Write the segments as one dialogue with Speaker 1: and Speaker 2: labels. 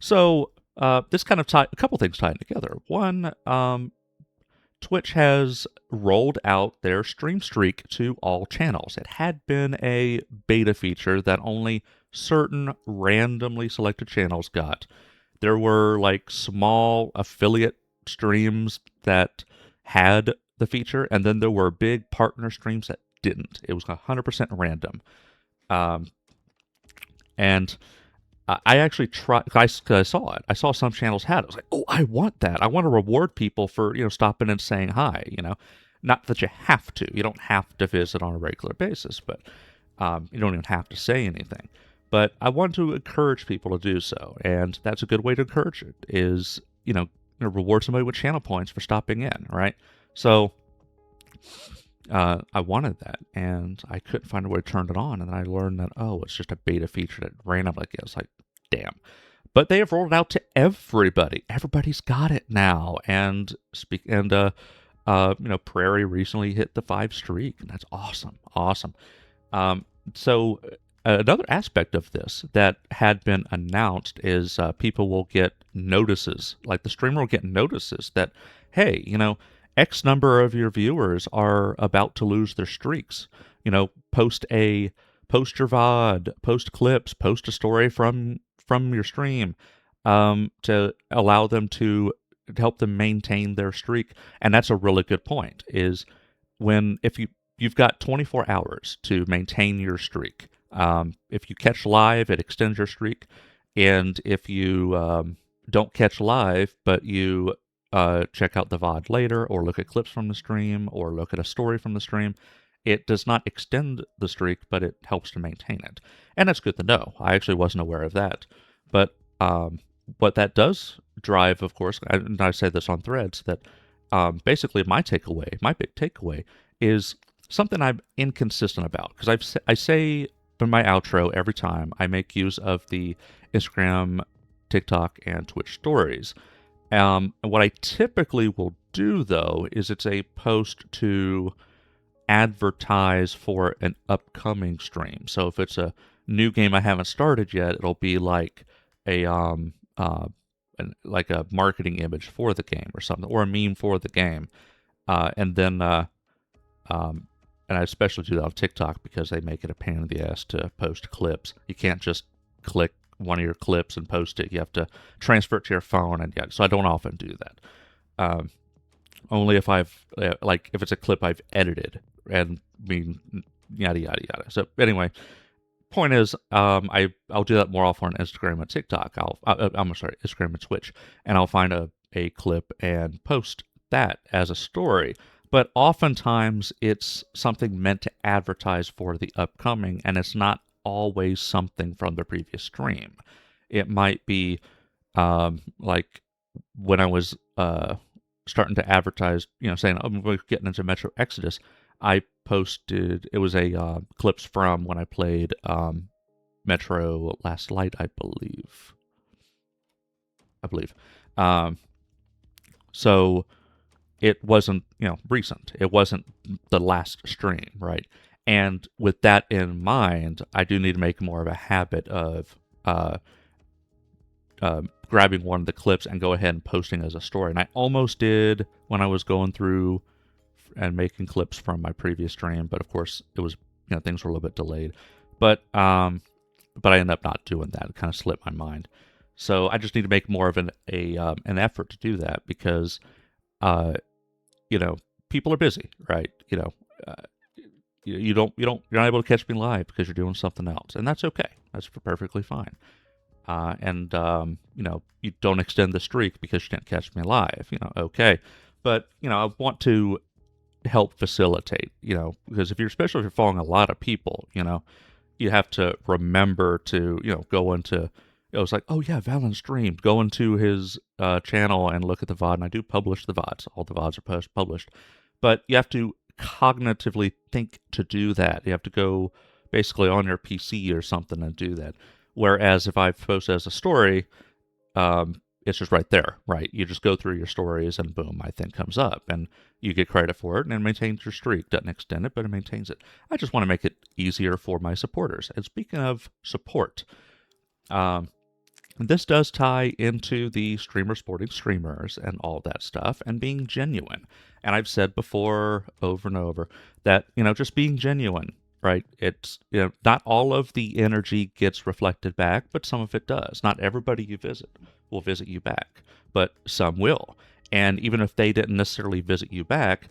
Speaker 1: So this kind of a couple things tied together. One, Twitch has rolled out their stream streak to all channels. It had been a beta feature that only certain randomly selected channels got. There were like small affiliate streams that had the feature, and then there were big partner streams that didn't. It was 100% random. Um, and I actually tried. I saw it. I saw some channels had it. I was like, oh, I want that. I want to reward people for stopping and saying hi. Not that you have to. You don't have to visit on a regular basis, but you don't even have to say anything. But I want to encourage people to do so, and that's a good way to encourage it. Is reward somebody with channel points for stopping in, right? So I wanted that, and I couldn't find a way to turn it on. And then I learned that, oh, it's just a beta feature that randomly gets like, damn. But they have rolled it out to everybody. Everybody's got it now. And Prairie recently hit the 5 streak, and that's awesome, awesome. So another aspect of this that had been announced is people will get notices, like the streamer will get notices that, hey, X number of your viewers are about to lose their streaks. Post your VOD, post clips, post a story from your stream, to allow them to help them maintain their streak. And that's a really good point. Is if you've got 24 hours to maintain your streak. If you catch live, it extends your streak, and if you don't catch live, but you check out the VOD later, or look at clips from the stream, or look at a story from the stream, it does not extend the streak, but it helps to maintain it. And that's good to know. I actually wasn't aware of that. But what that does drive, of course, and I say this on Threads, that basically my big takeaway, is something I'm inconsistent about. Because I say in my outro every time I make use of the Instagram, TikTok, and Twitch stories. What I typically will do, though, is it's a post to advertise for an upcoming stream. So if it's a new game I haven't started yet, it'll be like like a marketing image for the game or something, or a meme for the game. And I especially do that on TikTok because they make it a pain in the ass to post clips. You can't just click one of your clips and post it. You have to transfer it to your phone, and so I don't often do that. Only if if it's a clip I've edited, and yada yada yada. So anyway, point is, I'll do that more often on Instagram and TikTok. I'm sorry, Instagram and Twitch, and I'll find a clip and post that as a story. But oftentimes it's something meant to advertise for the upcoming, and it's not always something from the previous stream. It might be like when I was starting to advertise, saying, oh, we're getting into Metro Exodus, I posted, it was a clips from when I played Metro last night, I believe. So it wasn't, recent. It wasn't the last stream, right? And with that in mind, I do need to make more of a habit of grabbing one of the clips and go ahead and posting as a story. And I almost did when I was going through and making clips from my previous stream, but of course it was, things were a little bit delayed. But I ended up not doing that. It kind of slipped my mind. So I just need to make more of an effort to do that because, people are busy, right? You're not able to catch me live because you're doing something else, and that's okay. That's perfectly fine. You don't extend the streak because you didn't catch me live. Okay, but I want to help facilitate. Because especially if you're following a lot of people, you have to remember to go into. It was like, oh yeah, Vallen streamed. Go into his channel and look at the VOD, and I do publish the VODs. All the VODs are published, but you have to cognitively think to do that. You have to go basically on your PC or something and do that. Whereas if I post as a story, it's just right there, right? You just go through your stories and boom, my thing comes up and you get credit for it and it maintains your streak. Doesn't extend it, but it maintains it. I just want to make it easier for my supporters. And speaking of support, This does tie into the streamer sporting streamers and all that stuff and being genuine. And I've said before over and over that, just being genuine, right? It's, not all of the energy gets reflected back, but some of it does. Not everybody you visit will visit you back, but some will. And even if they didn't necessarily visit you back,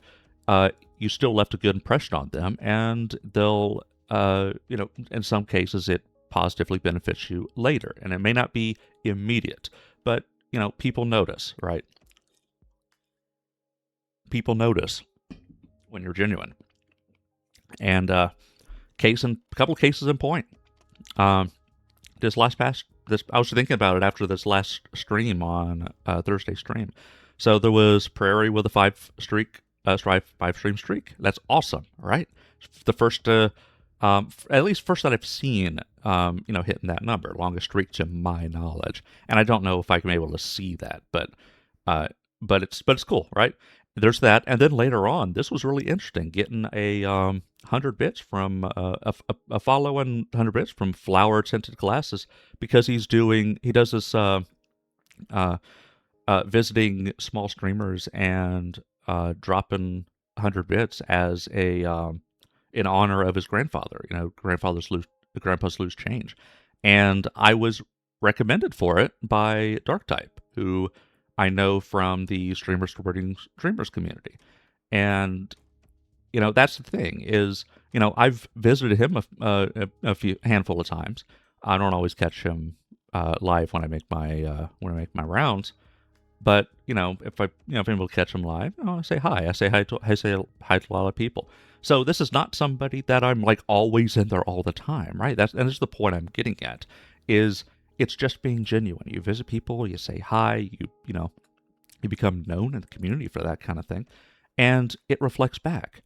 Speaker 1: you still left a good impression on them, and they'll, in some cases, it positively benefits you later. And it may not be immediate, but, people notice, right? People notice when you're genuine. And a couple of cases in point. Um, this I was thinking about it after this last stream on Thursday stream. So there was Prairie with a five stream streak. That's awesome, right? The first, at least first that I've seen, hitting that number, longest streak to my knowledge. And I don't know if I can be able to see that, uh, but it's cool, right? There's that, and then later on, this was really interesting. Getting a 100 bits from a follow and 100 bits from Flower Tinted Glasses, because he does this uh, visiting small streamers and dropping 100 bits as a in honor of his grandfather. Grandpa's loose change, and I was recommended for it by Darktype, who I know from the streamers community. And that's the thing is, I've visited him a few handful of times. I don't always catch him live when I make my rounds, but if I'm able to catch him live, I say hi. I say hi to a lot of people. So this is not somebody that I'm like always in there all the time, right? And this is the point I'm getting at, is it's just being genuine. You visit people, you say hi, you become known in the community for that kind of thing, and it reflects back.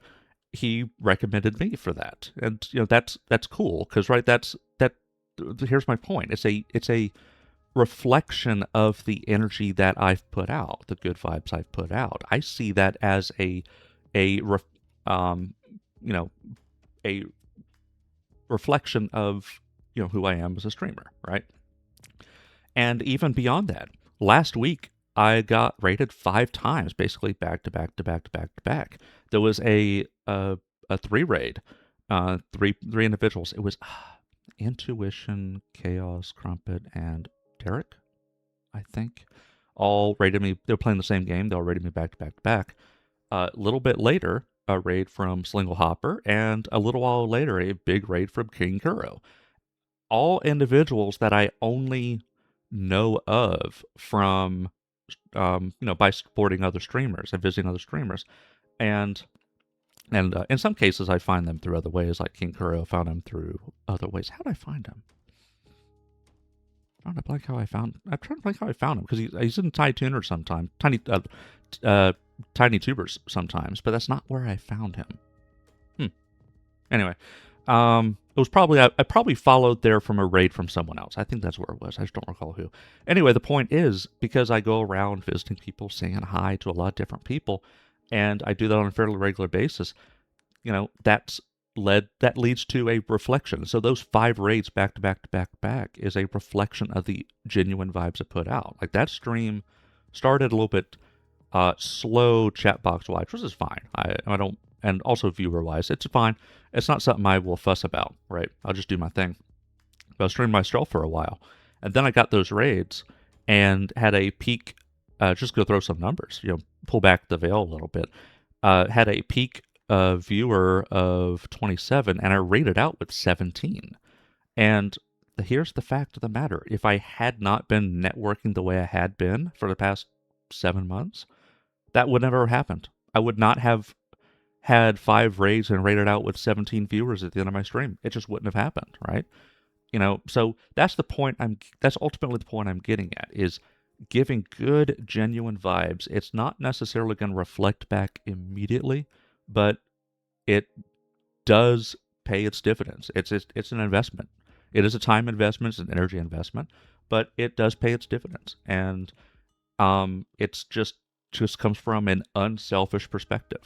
Speaker 1: He recommended me for that, and that's cool, because right, that. Here's my point. It's a reflection of the energy that I've put out, the good vibes I've put out. I see that as a um, you know, a reflection of who I am as a streamer, right? And even beyond that, last week I got rated 5 times, basically back to back to back to back to back. There was a 3 raid, three individuals. It was Intuition, Chaos, Crumpet, and Derek, I think, all rated me. They were playing the same game. They all rated me back to back to back. A little bit later, a raid from Slingle Hopper, and a little while later, a big raid from King Kuro. All individuals that I only know of from, by supporting other streamers and visiting other streamers, and in some cases, I find them through other ways, like King Kuro found them through other ways. How did I find him? I'm trying to blank how I found him, because he's in Tiny Tuner sometimes, Tiny Tubers sometimes, but that's not where I found him. Anyway, it was probably I probably followed there from a raid from someone else. I think that's where it was. I just don't recall who. Anyway, the point is, because I go around visiting people, saying hi to a lot of different people, and I do that on a fairly regular basis, that leads to a reflection. So those 5 raids back to back to back to back is a reflection of the genuine vibes I put out. Like, that stream started a little bit slow chat box wise, which is fine. I don't, and also viewer wise, it's fine. It's not something I will fuss about, right? I'll just do my thing. But I was streaming myself for a while, and then I got those raids and had a peak. Just go throw some numbers, pull back the veil a little bit. Had a peak viewer of 27, and I rated out with 17. And here's the fact of the matter: if I had not been networking the way I had been for the past 7 months, that would never have happened. I would not have had 5 raids and rated out with 17 viewers at the end of my stream. It just wouldn't have happened, right? So that's the point that's ultimately the point I'm getting at, is giving good, genuine vibes. It's not necessarily going to reflect back immediately, but it does pay its dividends. It's an investment. It is a time investment, it's an energy investment, but it does pay its dividends. And it's just comes from an unselfish perspective.